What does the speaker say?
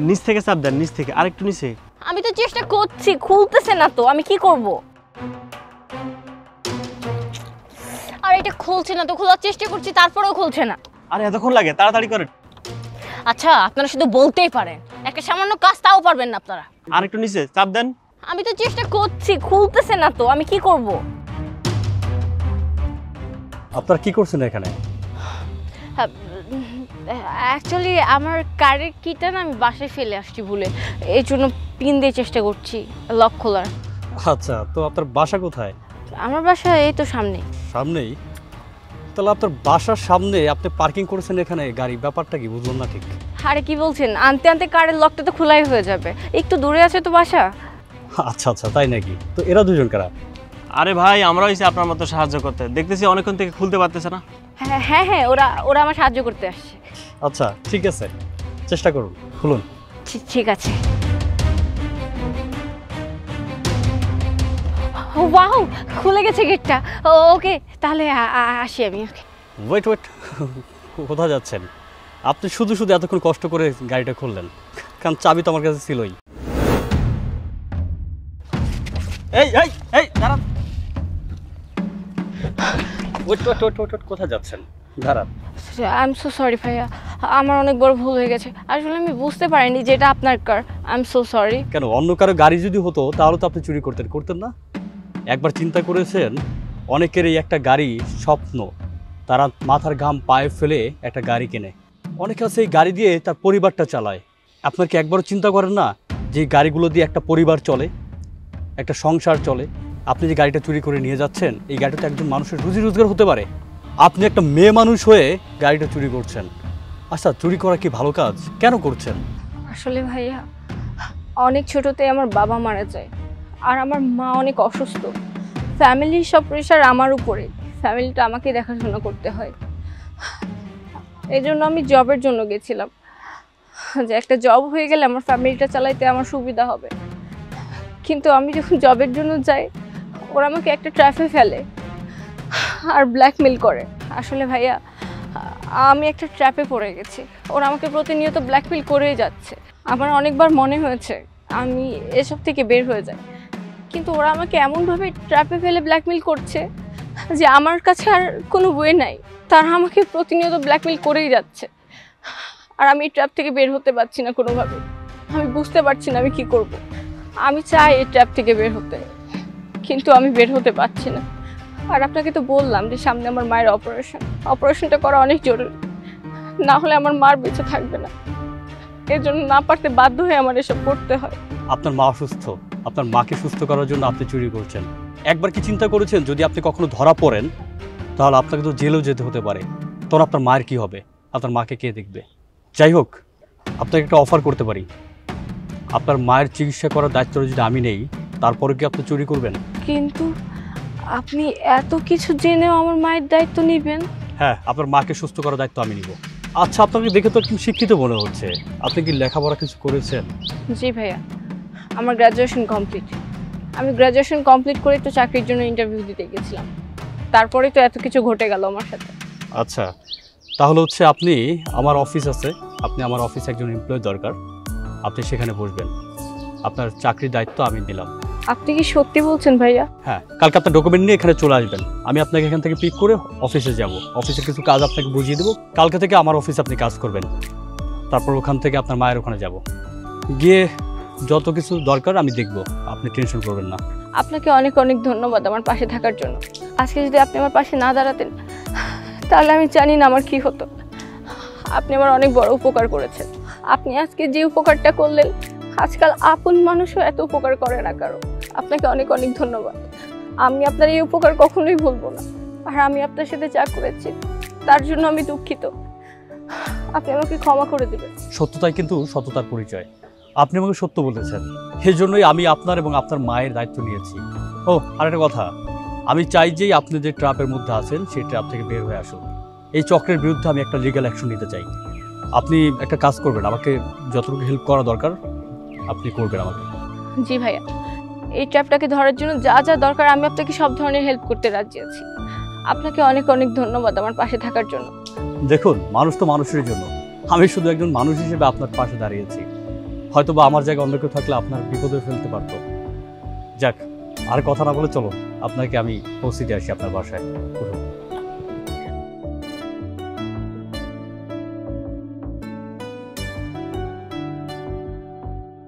নিচ থেকে চাপ দেন, নিচ থেকে আরেকটু নিচে। আমি তো চেষ্টা করছি, খুলতেছে না তো, আমি কি করব? আর এটা খুলছে না তো, খোলার চেষ্টা করছি তারপরেও খুলছে না। আরে এতক্ষণ লাগে, তাড়াতাড়ি করেন। আচ্ছা আপনারা শুধু বলতেই পারেন, একটা সামান্য কাজ তাও পারবেন না আপনারা। আরেকটু নিচে চাপ দেন। আমি তো চেষ্টা করছি, খুলতেছে না তো, আমি কি করব? আপনারা কি করছেন এখানে? অ্যাকচুয়ালি আমার কারের কিটা না আমি বাসায় ফেলে আসছি ভুলে, এই জন্য পিন দিয়ে চেষ্টা করছি লক খোলার। আচ্ছা, তো আপনার বাসা কোথায়? আমার বাসা এই তো সামনে। সামনেই? তাহলে আপনার বাসার সামনে আপনি পার্কিং করেছেন এখানে গাড়ি, ব্যাপারটা কি বুঝলাম না ঠিক। আরে কি বলছেন, আনতে আনতে কারের লকটা তো খোলাই হয়ে যাবে, একটু দূরে আছে তো বাসা। আচ্ছা আচ্ছা, তাই নাকি? তো এরা দুজন কারা? আরে ভাই, আমরা হইছে আপনার মতো সাহায্য করতে, দেখতেছি অনেকক্ষণ থেকে খুলতে পারতেছে না। হ্যাঁ হ্যাঁ হ্যাঁ, ওরা ওরা আমার সাহায্য করতে আসছে। আচ্ছা ঠিক আছে, চেষ্টা করুন, খুলুন। ঠিক আছে। ওয়াও, খুলে গেছে গেটটা। ওকে তাহলে আসি আমি। ওকে ওয়েট ওয়েট, কোথায় যাচ্ছেন আপনি? শুধু শুধু এতক্ষণ কষ্ট করে গাড়িটা খুললেন, কারণ চাবি তো আমার কাছে ছিলই। এই এই এই দাঁড়ান, ওয়েট ওয়েট ওয়েট ওয়েট, কোথায় যাচ্ছেন? দাঁড়ান। আই এম সো সরি ভাইয়া, আমার অনেক বড় ভুল হয়ে গেছে, আসলে আমি বুঝতে পারিনি যে এটা আপনার কার। I am so sorry. কেন, অন্য কারো গাড়ি যদি হতো তাহলে তো আপনি চুরি করতেন না? একবার চিন্তা করেছেন, অনেকের এই একটা গাড়ি স্বপ্ন, তারা মাথার ঘাম পায়ে ফেলে একটা গাড়ি কেনে, অনেকে আছে এই গাড়ি দিয়ে তার পরিবারটা চালায়। আপনার কি একবারও চিন্তা করেন না যে এই গাড়িগুলো দিয়ে একটা পরিবার চলে, একটা সংসার চলে? আপনি যে গাড়িটা চুরি করে নিয়ে যাচ্ছেন, এই গাড়িটা একজন মানুষের রুজি রোজগার হতে পারে। আপনি একটা মেয়ে মানুষ হয়ে গাড়িটা চুরি করছেন। আচ্ছা, চুরি করা কি ভালো কাজ? কেন করছেন? আসলে ভাইয়া, অনেক ছোটতে আমার বাবা মারা যায়, আর আমার মা অনেক অসুস্থ। ফ্যামিলির সব প্রেশার আমার উপরে, ফ্যামিলিটা আমাকে দেখাশোনা করতে হয়। এই জন্য আমি জবের জন্য গেছিলাম, যে একটা জব হয়ে গেলে আমার ফ্যামিলিটা চালাইতে আমার সুবিধা হবে। কিন্তু আমি যখন জবের জন্য যাই, ওরা আমাকে একটা ট্র্যাপে ফেলে আর ব্ল্যাকমেল করে। আসলে ভাইয়া, আমি একটা ট্র্যাপে পড়ে গেছি, ওরা আমাকে প্রতিনিয়ত ব্ল্যাকমেল করেই যাচ্ছে। আমার অনেকবার মনে হয়েছে আমি এসব থেকে বের হয়ে যাই, কিন্তু ওরা আমাকে এমনভাবে ট্র্যাপে ফেলে ব্ল্যাকমেল করছে যে আমার কাছে আর কোনো ওয়ে নাই। তারা আমাকে প্রতিনিয়ত ব্ল্যাকমেল করেই যাচ্ছে, আর আমি এই ট্র্যাপ থেকে বের হতে পারছি না কোনোভাবে। আমি বুঝতে পারছি না আমি কি করব। আমি চাই এই ট্র্যাপ থেকে বের হতে, কিন্তু আমি বের হতে পারছি না। আর আপনাকে তো বললাম যে সামনে আমার মায়ের অপারেশনটা করা অনেক জরুরি, না হলে আমার মার বেঁচে থাকবে না। এর জন্য না পারতে বাধ্য হয়ে আমার এসব করতে হয়। আপনার মা অসুস্থ, আপনার মাকে সুস্থ করার জন্য আপনি চুরি করছেন। একবার কি চিন্তা করেছেন, যদি আপনি কখনো ধরা পড়েন তাহলে আপনাকে তো জেলেও যেতে হতে পারে, তখন আপনার মায়ের কি হবে? আপনার মাকে কে দেখবে? যাই হোক, আপনাকে একটা অফার করতে পারি। আপনার মায়ের চিকিৎসা করার দায়িত্ব যদি আমি নেই, তারপরে কি আপনি চুরি করবেন? কিন্তু আপনি এত কিছু জেনেও আমার মায়ের দায়িত্ব নেবেন? হ্যাঁ, আপনার মাকে সুস্থ করার দায়িত্ব আমি নিব। আচ্ছা, আপনাকে দেখে তো একটু শিক্ষিত মনে হচ্ছে, আপনি কি লেখাপড়া কিছু করেছেন? জি ভাইয়া, আমার গ্র্যাজুয়েশন কমপ্লিট। আমি গ্র্যাজুয়েশন কমপ্লিট করে তো চাকরির জন্য ইন্টারভিউ দিতে গেছিলাম, তারপরে তো এত কিছু ঘটে গেল আমার সাথে। আচ্ছা, তাহলে হচ্ছে আপনি, আমার অফিস আছে, আপনি আমার অফিসে একজন এমপ্লয়ি দরকার, আপনি সেখানে বসবেন। আপনার চাকরির দায়িত্ব আমি নিলাম। আপনি কি সত্যি বলছেন ভাইয়া? হ্যাঁ, কালকে আপনার ডকুমেন্ট নিয়ে এখানে চলে আসবেন, আমি আপনাকে এখান থেকে পিক করে অফিসে যাব, অফিসের কিছু কাজ আপনাকে বুঝিয়ে দেবো। কালকে থেকে আমার অফিসে আপনি কাজ করবেন, তারপর ওখান থেকে আপনার মায়ের ওখানে যাব, গিয়ে যত কিছু দরকার আমি দেখব, আপনি টেনশন করবেন না। আপনাকে অনেক অনেক ধন্যবাদ আমার পাশে থাকার জন্য। আজকে যদি আপনি আমার পাশে না দাঁড়াতেন, তাহলে আমি জানি না আমার কি হতো। আপনি আমার অনেক বড় উপকার করেছেন। আপনি আজকে যে উপকারটা করলেন, আজকাল আপন মানুষও এত উপকার করে না কারো। আপনাকে অনেক অনেক ধন্যবাদ। আমি আপনার এই উপকার কখনোই ভুলবো না। আর আমি আপনার সাথে যা করেছি তার জন্য আমি দুঃখিত। আপনি আমাকে ক্ষমা করে দিবেন। সত্যতাই কিন্তু সততার পরিচয়। আপনি আমাকে সত্য বলেছেন, সেই জন্যই আমি আপনার এবং আপনার মায়ের দায়িত্ব নিয়েছি। ও, আর একটা কথা, আমি চাই যে আপনি যে ট্র্যাপের মধ্যে আছেন সেই ট্র্যাপ থেকে বের হয়ে আসুন। এই চক্রের বিরুদ্ধে আমি একটা লিগ্যাল অ্যাকশন নিতে চাই। আপনি একটা কাজ করবেন, আমাকে যতটুকু হেল্প করা দরকার আপনি করবেন আমাকে। জি ভাইয়া, এই ট্র্যাপটাকে ধরার জন্য যা যা দরকার আমি আপনাকে সব ধরনের হেল্প করতে রাজি আছি। আপনাকে অনেক অনেক ধন্যবাদ আমার পাশে থাকার জন্য। দেখুন, মানুষ তো মানুষের জন্য, আমি শুধু একজন মানুষ হিসেবে আপনার পাশে দাঁড়িয়েছি। হয়তো বা আমার জায়গায় অন্য কেউ থাকলে আপনার বিপদে ফেলতে পারতো। যাক, আর কথা না বলে চলো, আপনাকে আমি পৌঁছে দিয়ে আসি আপনার বাসায়। উঠুন।